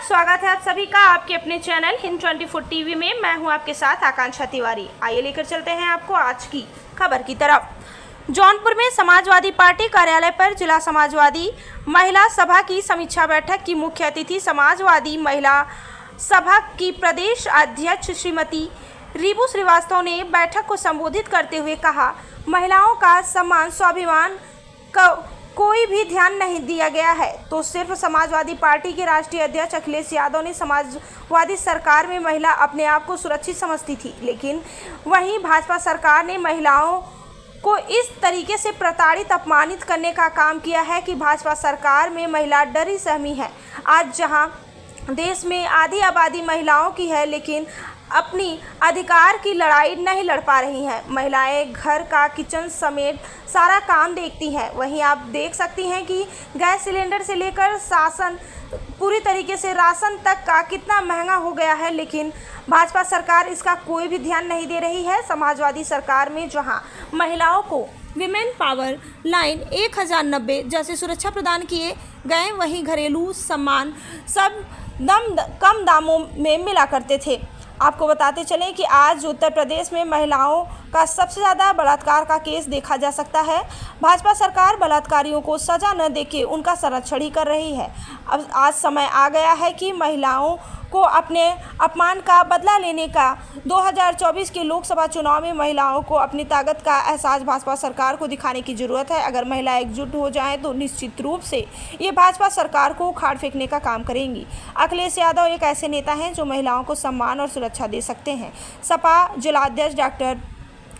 स्वागत है आप सभी का आपके अपने चैनल हिंद 24 टीवी में। मैं हूं आपके साथ आकांक्षा तिवारी। आइए लेकर चलते हैं आपको आज की खबर की तरफ। जौनपुर में समाजवादी पार्टी कार्यालय पर जिला समाजवादी महिला सभा की समीक्षा बैठक की मुख्य अतिथि समाजवादी महिला सभा की प्रदेश अध्यक्ष श्रीमती रीबू श्रीवास्तव ने बैठक को संबोधित करते हुए कहा, महिलाओं का सम्मान स्वाभिमान का कोई भी ध्यान नहीं दिया गया है। तो सिर्फ समाजवादी पार्टी के राष्ट्रीय अध्यक्ष अखिलेश यादव ने समाजवादी सरकार में महिला अपने आप को सुरक्षित समझती थी, लेकिन वहीं भाजपा सरकार ने महिलाओं को इस तरीके से प्रताड़ित अपमानित करने का काम किया है कि भाजपा सरकार में महिला डरी सहमी है। आज जहां देश में आधी आबादी महिलाओं की है, लेकिन अपनी अधिकार की लड़ाई नहीं लड़ पा रही हैं। महिलाएं घर का किचन समेत सारा काम देखती हैं। वहीं आप देख सकती हैं कि गैस सिलेंडर से लेकर पूरी तरीके से राशन तक का कितना महंगा हो गया है, लेकिन भाजपा सरकार इसका कोई भी ध्यान नहीं दे रही है। समाजवादी सरकार में जहां महिलाओं को विमेन पावर लाइन 1090 जैसे सुरक्षा प्रदान किए गए, वहीं घरेलू सामान सब कम दामों में मिला करते थे। आपको बताते चलें कि आज उत्तर प्रदेश में महिलाओं का सबसे ज़्यादा बलात्कार का केस देखा जा सकता है। भाजपा सरकार बलात्कारियों को सजा न देके उनका संरक्षण ही कर रही है। अब आज समय आ गया है कि महिलाओं को अपने अपमान का बदला लेने का। 2024 के लोकसभा चुनाव में महिलाओं को अपनी ताकत का एहसास भाजपा सरकार को दिखाने की ज़रूरत है। अगर महिलाएं एकजुट हो जाएं तो निश्चित रूप से ये भाजपा सरकार को उखाड़ फेंकने का काम करेंगी। अखिलेश यादव एक ऐसे नेता हैं जो महिलाओं को सम्मान और सुरक्षा दे सकते हैं। सपा जिलाध्यक्ष डॉक्टर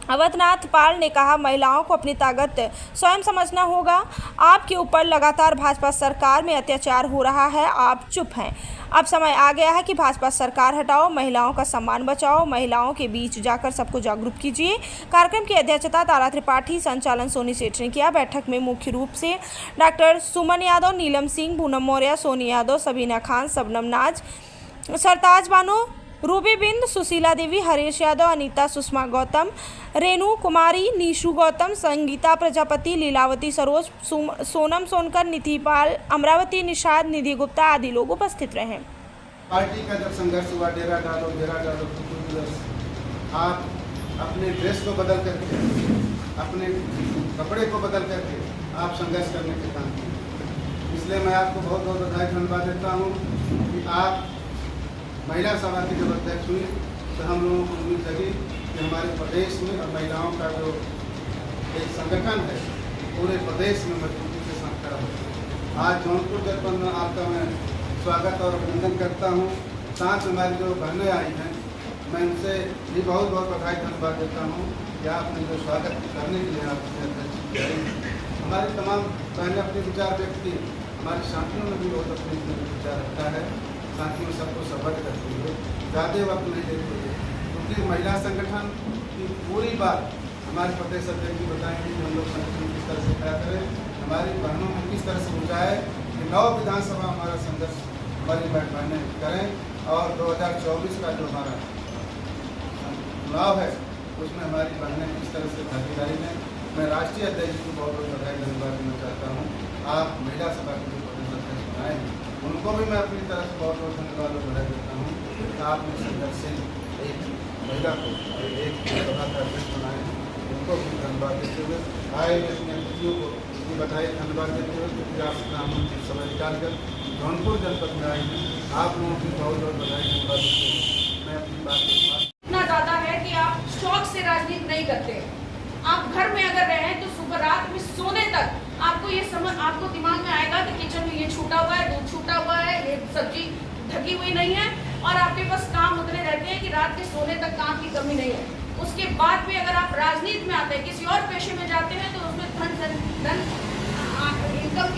अवधनाथ पाल ने कहा, महिलाओं को अपनी ताकत स्वयं समझना होगा। आपके ऊपर लगातार भाजपा सरकार में अत्याचार हो रहा है, आप चुप हैं। अब समय आ गया है कि भाजपा सरकार हटाओ, महिलाओं का सम्मान बचाओ, महिलाओं के बीच जाकर सबको जागरूक कीजिए। कार्यक्रम की अध्यक्षता तारा त्रिपाठी, संचालन सोनी सेठ ने किया। बैठक में मुख्य रूप से डॉक्टर सुमन यादव, नीलम सिंह, पूनम मौर्य, सोनी यादव, सबीना खान, सबनम नाज, सरताज बानो, रूबी बिंद, सुशीला देवी, हरीश यादव, अनीता, सुषमा गौतम, रेणु कुमारी, नीशू गौतम, संगीता प्रजापति, लीलावती सरोज, सोनम सोनकर, निधि पाल, अमरावती निषाद, निधि गुप्ता आदि लोग उपस्थित रहे। पार्टी का जब संघर्ष हुआ, डेरा डालो आप अपने ड्रेस को बदल करके, अपने कपड़े को बदल करके आप संघर्ष करने के काम किए। इसलिए मैं आपको बहुत बहुत बधाई धन्यवाद देता हूँ कि आप महिला सभा की जब अध्यक्ष हुई तो हम लोगों को उम्मीद लगी कि हमारे प्रदेश में और महिलाओं का जो एक संगठन है पूरे प्रदेश में मजबूती के साथ खड़ा हो। आज जौनपुर जनपद में आपका मैं स्वागत और अभिनंदन करता हूँ। साथ हमारी जो बहनें आई हैं, मैं उनसे भी बहुत बहुत बधाई धन्यवाद देता हूँ कि आपने जो स्वागत करने के लिए आपने अध्यक्ष हमारी तमाम बहनें अपने विचार व्यक्त की। हमारे साथियों में भी बहुत अपने विचार रखता है। साथियों सबको सफल करती है, ज़्यादा वक्त नहीं देती है, क्योंकि महिला संगठन की पूरी बात हमारे प्रदेश अध्यक्ष जी बताएंगे कि हम लोग संगठन किस तरह से क्या करें, हमारी बहनों में किस तरह से ऊँचाए कि 9 विधानसभा हमारा संघर्ष हमारी बहनें करें और 2024 का जो हमारा चुनाव है उसमें हमारी बहनें किस तरह से भागीदारी लें। मैं राष्ट्रीय अध्यक्ष को बहुत बहुत बधाई धन्यवाद देना चाहता हूँ। आप महिला सभा के जो प्रदेश अध्यक्ष बनाए हैं उनको भी मैं अपनी तरफ से बहुत बहुत धन्यवाद और बधाई देता हूँ कि आपने संघर्ष से एक महिला को एक सभा का अध्यक्ष बनाए, उनको भी धन्यवाद देते हुए आए हुए अपने अतिथियों को भी बधाई धन्यवाद देते हुए क्योंकि आप प्रधानमंत्री समय निकालकर जौनपुर जनपद में आए हैं। आप लोगों की बहुत बहुत बधाई धन्यवाद देते हुए मैं अपनी बात इतना ज़्यादा है कि आप शौक से राजनीति नहीं करते। आप घर में अगर रहें तो सुबह रात में सोने तक आपको ये समझ आपको दिमाग में आएगा कि किचन में ये छूटा हुआ है, दूध छूटा हुआ है, ये सब्जी ढकी हुई नहीं है, और आपके पास काम उतने रहते हैं कि रात के सोने तक काम की कमी नहीं है। उसके बाद भी अगर आप राजनीति में आते हैं, किसी और पेशे में जाते हैं तो उसमें धन इनकम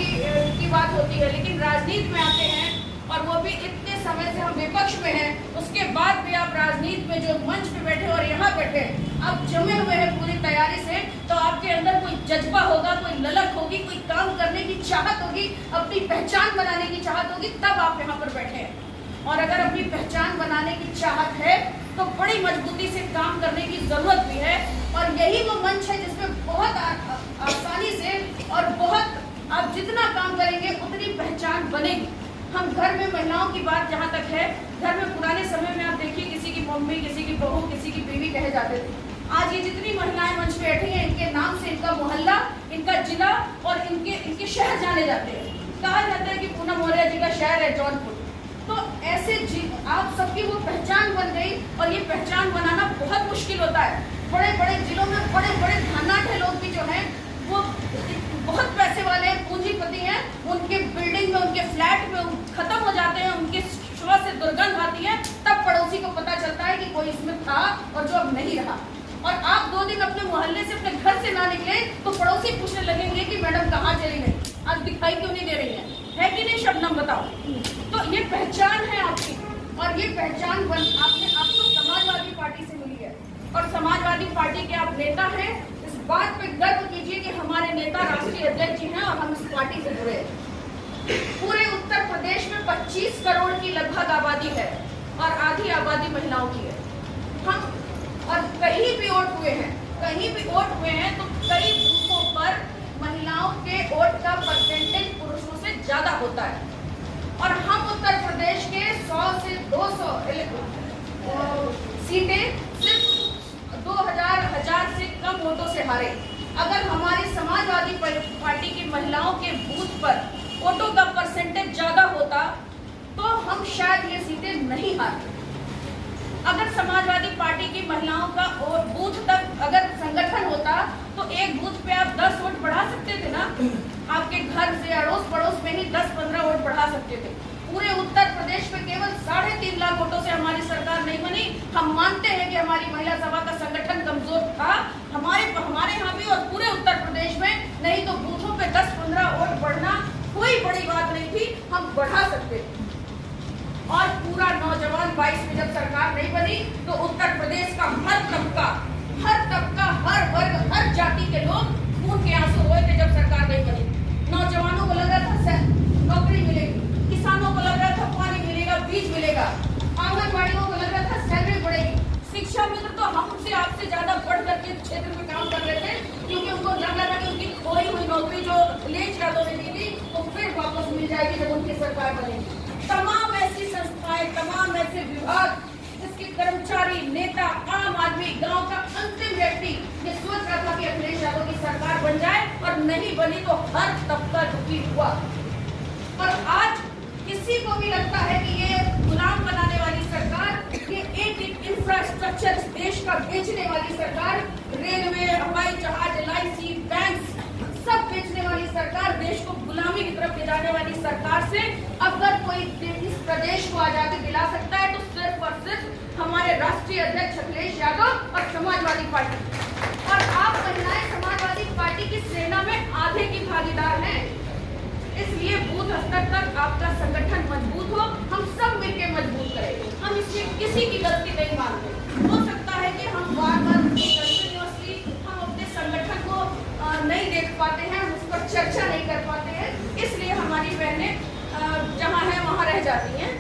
की बात होती है, लेकिन राजनीति में आते हैं और वो भी इतने समय से हम विपक्ष में हैं, उसके बाद भी आप राजनीति में जो मंच पे बैठे और यहाँ बैठे अब जमे हुए हैं पूरी तैयारी से, तो आपके अंदर कोई जज्बा होगा, कोई ललक होगी, कोई काम करने की चाहत होगी, अपनी पहचान बनाने की चाहत होगी, तब आप यहाँ पर बैठे हैं। और अगर अपनी पहचान बनाने की चाहत है तो बड़ी मजबूती से काम करने की जरूरत भी है, और यही वो मंच है जिसमें बहुत आसानी से और बहुत आप जितना काम करेंगे उतनी पहचान बनेगी। हम घर घर में महिलाओं की बात जहाँ तक है, घर में पुराने समय में आप देखिए किसी की मम्मी, किसी की बहू, किसी की बीवी कहे जाते थे। आज ये जितनी महिलाएं मंच पे बैठी हैं, इनके नाम से इनका मोहल्ला, इनका जिला और इनके शहर जाने जाते हैं। कहा जाता है कि पूनम मौर्य जी का शहर है जौनपुर। तो ऐसे आप सबकी वो पहचान बन गई, और ये पहचान बनाना बहुत मुश्किल होता है। बड़े बड़े जिलों में बड़े बड़े धनाढ्य लोग भी जो हैं वो बहुत पैसे वाले हैं, पूंजीपति हैं, उनके बिल्डिंग में, उनके फ्लैट में खत्म हो जाते हैं, उनके शौच से दुर्गंध आती है, तब पड़ोसी को पता चलता है कि कोई इसमें था और जो अब नहीं रहा। और आप 2 दिन अपने मोहल्ले से, अपने घर से ना निकले तो पड़ोसी पूछने लगेंगे कि मैडम कहाँ चली गई, आज दिखाई क्यों नहीं दे रही है कि नहीं शबनम, बताओ। तो ये पहचान है आपकी, और ये पहचान आपको समाजवादी पार्टी से मिली है, और समाजवादी पार्टी के आप नेता हैं। इस बात पे गर्व कीजिए कि हमारे नेता राष्ट्रीय अध्यक्ष जी हैं और हम इस पार्टी से जुड़े हैं। पूरे उत्तर प्रदेश में 25 करोड़ की लगभग आबादी है, और आधी आबादी महिलाओं की है। हम और कहीं भी वोट हुए हैं तो कई बूथों पर महिलाओं के वोट का परसेंटेज पुरुषों से ज्यादा होता है। और हम उत्तर प्रदेश के 100 से 200 सीटें सिर्फ 2000 से कम वोटों से हारे। अगर हमारी समाजवादी पार्टी की महिलाओं के बूथ पर वोटों का परसेंटेज ज्यादा होता तो हम शायद ये सीटें नहीं हारते। अगर समाजवादी पार्टी की महिलाओं का बूथ तक अगर संगठन होता तो एक बूथ पे आप 10 वोट बढ़ा सकते थे ना। आपके घर से अड़ोस पड़ोस में ही 10-15 वोट बढ़ा सकते थे। पूरे उत्तर प्रदेश में केवल 3.5 लाख वोटों से हमारी सरकार नहीं बनी। हम मानते हैं कि हमारी महिला सभा का संगठन कमजोर था, हमारे यहाँ भी और पूरे उत्तर प्रदेश में, नहीं तो बूथों पे 10-15 वोट बढ़ना कोई बड़ी बात नहीं थी, हम बढ़ा सकते थे। और पूरा नौजवान 22 में जब सरकार नहीं बनी तो उत्तर प्रदेश का हर तबका, हर वर्ग, हर जाति के लोग खून के आंसू रोए थे जब सरकार नहीं बनी। नौजवानों को लग रहा था नौकरी मिलेगी, किसानों को लग रहा था पानी मिलेगा, बीज मिलेगा, आंगनबाड़ियों को लग रहा था सैलरी बढ़ेगी। शिक्षा मित्र तो हमसे आपसे ज्यादा बढ़ करके क्षेत्र में काम कर रहे थे, क्योंकि उनको लग रहा था कि उनकी खोई हुई नौकरी जो लेज यादव ने दी थी वो फिर वापस मिल जाएगी जब उनकी सरकार बनेगी। तमाम ऐसी संस्थाएं, तमाम ऐसे विभाग जिसके कर्मचारी, नेता, आम आदमी, गांव का अंतिम व्यक्ति ये सोच रहा था कि अखिलेश यादव की सरकार बन जाए, और नहीं बनी तो हर तबका दुखी हुआ। और आज किसी को भी लगता है कि ये गुलाम बनाने वाली सरकार, ये एक इंफ्रास्ट्रक्चर देश का बेचने वाली सरकार, रेलवे, हवाई जहाज, LIC, बैंक सब बेचने वाली सरकार, देश को गुलामी की तरफ ले जाने वाली सरकार से अगर कोई इस प्रदेश को आजादी दिला सकता है तो सिर्फ और सिर्फ हमारे राष्ट्रीय अध्यक्ष अखिलेश यादव और समाजवादी पार्टी। और आप महिलाएं समाजवादी पार्टी की सेना में आधे की भागीदार हैं। इसलिए बूथ स्तर तक आपका संगठन मजबूत हो, हम सब मिलकर मजबूत करें। हम इसमें किसी की गलती नहीं मानते। हो सकता है कि हम बार-बार कंटिन्यूअसली हम अपने संगठन को नहीं देख पाते हैं, उस पर चर्चा नहीं कर पाते हैं, इसलिए हमारी बहनें जहाँ हैं वहाँ रह जाती हैं,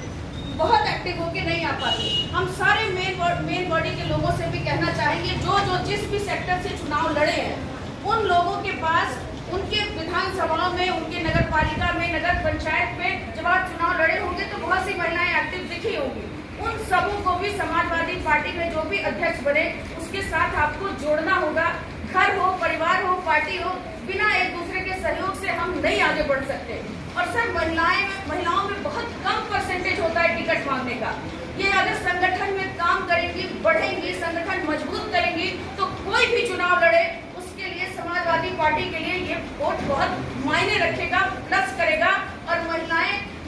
बहुत एक्टिव होके नहीं आ पाती। हम सारे मेन बॉडी के लोगों से भी कहना चाहेंगे, जो जिस भी सेक्टर से चुनाव लड़े हैं, उन लोगों के पास उनके विधानसभाओं में, उनके नगर पालिका में, नगर पंचायत में जब आप चुनाव लड़े होंगे तो बहुत सी महिलाएं एक्टिव दिखी होंगी। उन सबों को भी समाजवादी पार्टी में जो भी अध्यक्ष बने उसके साथ आपको जोड़ना होगा। घर हो, परिवार हो, पार्टी हो, बिना एक दूसरे के सहयोग से हम नहीं आगे बढ़ सकते। और सर महिलाओं में बहुत कम परसेंटेज होता है टिकट मांगने का। ये अगर संगठन में काम करेंगी, बढ़ेंगी, संगठन मजबूत करेंगी तो कोई भी चुनाव लड़े उसके लिए समाजवादी पार्टी के लिए ये वोट बहुत मायने रखेगा, प्लस करेगा। और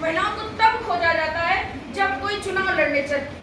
महिलाओं को तब खोजा जाता है जब कोई चुनाव लड़ने चले।